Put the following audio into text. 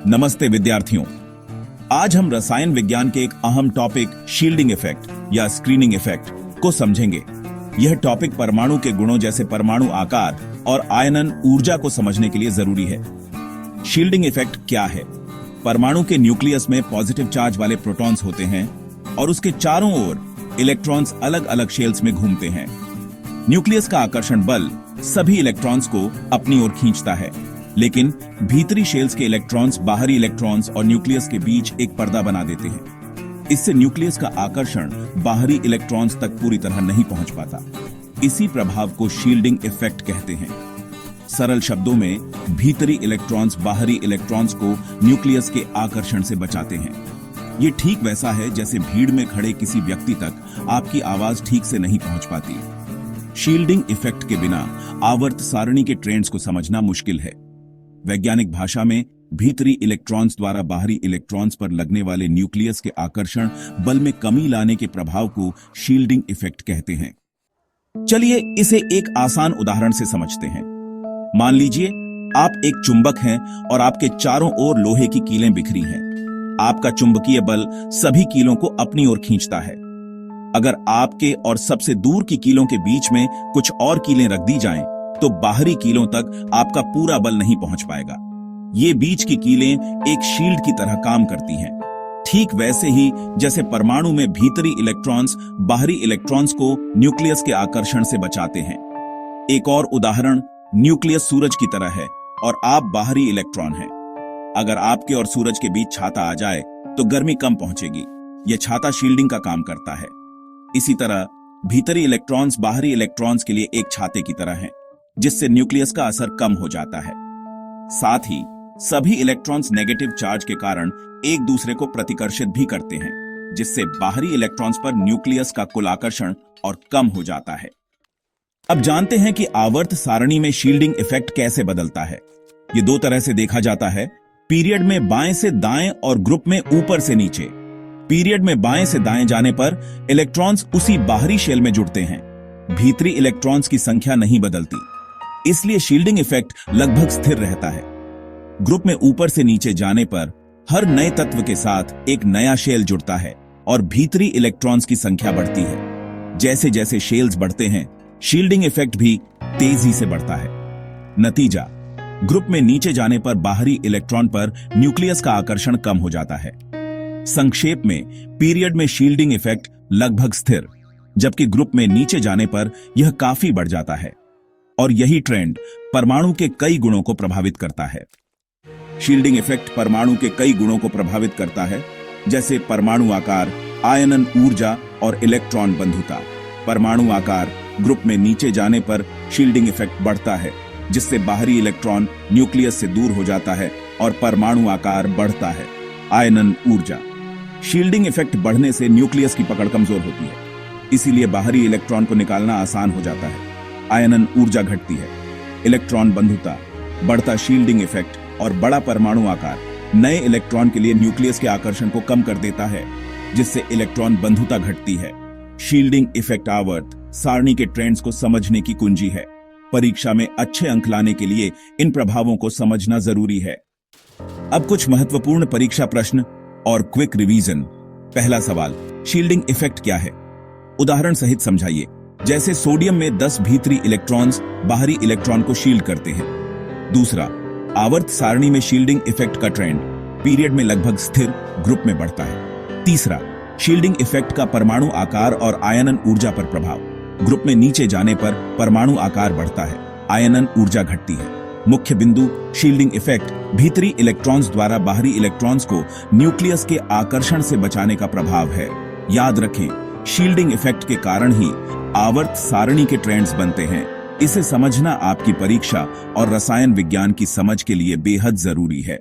नमस्ते विद्यार्थियों, आज हम रसायन विज्ञान के एक अहम टॉपिक शील्डिंग इफेक्ट या स्क्रीनिंग इफेक्ट को समझेंगे। यह टॉपिक परमाणु के गुणों जैसे परमाणु आकार और आयनन ऊर्जा को समझने के लिए जरूरी है। शील्डिंग इफेक्ट क्या है? परमाणु के न्यूक्लियस में पॉजिटिव चार्ज वाले प्रोटॉन्स होते हैं और उसके चारों ओर इलेक्ट्रॉन्स अलग अलग शेल्स में घूमते हैं। न्यूक्लियस का आकर्षण बल सभी इलेक्ट्रॉन्स को अपनी ओर खींचता है, लेकिन भीतरी शेल्स के इलेक्ट्रॉन्स बाहरी इलेक्ट्रॉन्स और न्यूक्लियस के बीच एक पर्दा बना देते हैं। इससे न्यूक्लियस का आकर्षण बाहरी इलेक्ट्रॉन्स तक पूरी तरह नहीं पहुंच पाता। इसी प्रभाव को शील्डिंग इफेक्ट कहते हैं। सरल शब्दों में, भीतरी इलेक्ट्रॉन्स बाहरी इलेक्ट्रॉन्स को न्यूक्लियस के आकर्षण से बचाते हैं। ये ठीक वैसा है जैसे भीड़ में खड़े किसी व्यक्ति तक आपकी आवाज ठीक से नहीं पहुंच पाती। शील्डिंग इफेक्ट के बिना आवर्त सारणी के ट्रेंड्स को समझना मुश्किल है। वैज्ञानिक भाषा में भीतरी इलेक्ट्रॉन्स द्वारा बाहरी इलेक्ट्रॉन्स पर लगने वाले न्यूक्लियस के आकर्षण बल में कमी लाने के प्रभाव को शील्डिंग इफेक्ट कहते हैं। चलिए इसे एक आसान उदाहरण से समझते हैं। मान लीजिए आप एक चुंबक हैं और आपके चारों ओर लोहे की कीलें बिखरी हैं। आपका चुंबकीय बल सभी कीलों को अपनी ओर खींचता है। अगर आपके और सबसे दूर की कीलों के बीच में कुछ और कीलें रख दी जाएं, तो बाहरी कीलों तक आपका पूरा बल नहीं पहुंच पाएगा। ये बीच की कीलें एक शील्ड की तरह काम करती हैं। ठीक वैसे ही जैसे परमाणु में भीतरी इलेक्ट्रॉन्स बाहरी इलेक्ट्रॉन्स को न्यूक्लियस के आकर्षण से बचाते हैं। एक और उदाहरण, न्यूक्लियस सूरज की तरह है और आप बाहरी इलेक्ट्रॉन हैं। अगर आपके और सूरज के बीच छाता आ जाए तो गर्मी कम पहुंचेगी। यह छाता शील्डिंग का काम करता है। इसी तरह भीतरी इलेक्ट्रॉन्स बाहरी इलेक्ट्रॉन्स के लिए एक छाते की तरह हैं, जिससे न्यूक्लियस का असर कम हो जाता है। साथ ही सभी इलेक्ट्रॉन्स नेगेटिव चार्ज के कारण एक दूसरे को प्रतिकर्षित भी करते हैं, जिससे बाहरी इलेक्ट्रॉन्स पर न्यूक्लियस का कुल आकर्षण और कम हो जाता है। अब जानते हैं कि आवर्त सारणी में शील्डिंग इफेक्ट कैसे बदलता है। ये दो तरह से देखा जाता है, पीरियड में बाएं से दाएं और ग्रुप में ऊपर से नीचे। पीरियड में बाएं से दाएं जाने पर इलेक्ट्रॉन्स उसी बाहरी शेल में जुड़ते हैं। भीतरी इलेक्ट्रॉन्स की संख्या नहीं बदलती, इसलिए शील्डिंग इफेक्ट लगभग स्थिर रहता है। ग्रुप में ऊपर से नीचे जाने पर हर नए तत्व के साथ एक नया शेल जुड़ता है और भीतरी इलेक्ट्रॉन्स की संख्या बढ़ती है। जैसे जैसे शेल्स बढ़ते हैं, शील्डिंग इफेक्ट भी तेजी से बढ़ता है। नतीजा, ग्रुप में नीचे जाने पर बाहरी इलेक्ट्रॉन पर न्यूक्लियस का आकर्षण कम हो जाता है। संक्षेप में, पीरियड में शील्डिंग इफेक्ट लगभग स्थिर, जबकि ग्रुप में नीचे जाने पर यह काफी बढ़ जाता है। और यही ट्रेंड परमाणु के कई गुणों को प्रभावित करता है। शील्डिंग इफेक्ट परमाणु के कई गुणों को प्रभावित करता है, जैसे परमाणु आकार, आयनन ऊर्जा और इलेक्ट्रॉन बंधुता। परमाणु आकार, ग्रुप में नीचे जाने पर शील्डिंग इफेक्ट बढ़ता है, जिससे बाहरी इलेक्ट्रॉन न्यूक्लियस से दूर हो जाता है और परमाणु आकार बढ़ता है। आयनन ऊर्जा, शील्डिंग इफेक्ट बढ़ने से न्यूक्लियस की पकड़ कमजोर होती है, इसीलिए बाहरी इलेक्ट्रॉन को निकालना आसान हो जाता है। आयनन ऊर्जा घटती है। इलेक्ट्रॉन बंधुता, बढ़ता शील्डिंग इफेक्ट और बड़ा परमाणु आकार नए इलेक्ट्रॉन के लिए न्यूक्लियस के आकर्षण को कम कर देता है, जिससे इलेक्ट्रॉन बंधुता घटती है। शील्डिंग इफेक्ट आवर्त सारणी के ट्रेंड्स को समझने की कुंजी है। परीक्षा में अच्छे अंक लाने के लिए इन प्रभावों को समझना जरूरी है। अब कुछ महत्वपूर्ण परीक्षा प्रश्न और क्विक रिवीजन। पहला सवाल, शील्डिंग इफेक्ट क्या है? उदाहरण सहित समझाइए। जैसे सोडियम में 10 भीतरी इलेक्ट्रॉन्स बाहरी इलेक्ट्रॉन को शील्ड करते हैं। दूसरा, आवर्त सारणी में शील्डिंग इफेक्ट का ट्रेंड पीरियड में लगभग स्थिर, ग्रुप में बढ़ता है। तीसरा, शील्डिंग इफेक्ट का परमाणु आकार और आयनन ऊर्जा पर प्रभाव। ग्रुप में नीचे जाने पर परमाणु आकार बढ़ता है, आयनन ऊर्जा घटती है। मुख्य बिंदु, शील्डिंग इफेक्ट भीतरी इलेक्ट्रॉन्स द्वारा बाहरी इलेक्ट्रॉन्स को न्यूक्लियस के आकर्षण से बचाने का प्रभाव है। याद रखें, शील्डिंग इफेक्ट के कारण ही आवर्त सारणी के ट्रेंड्स बनते हैं। इसे समझना आपकी परीक्षा और रसायन विज्ञान की समझ के लिए बेहद जरूरी है।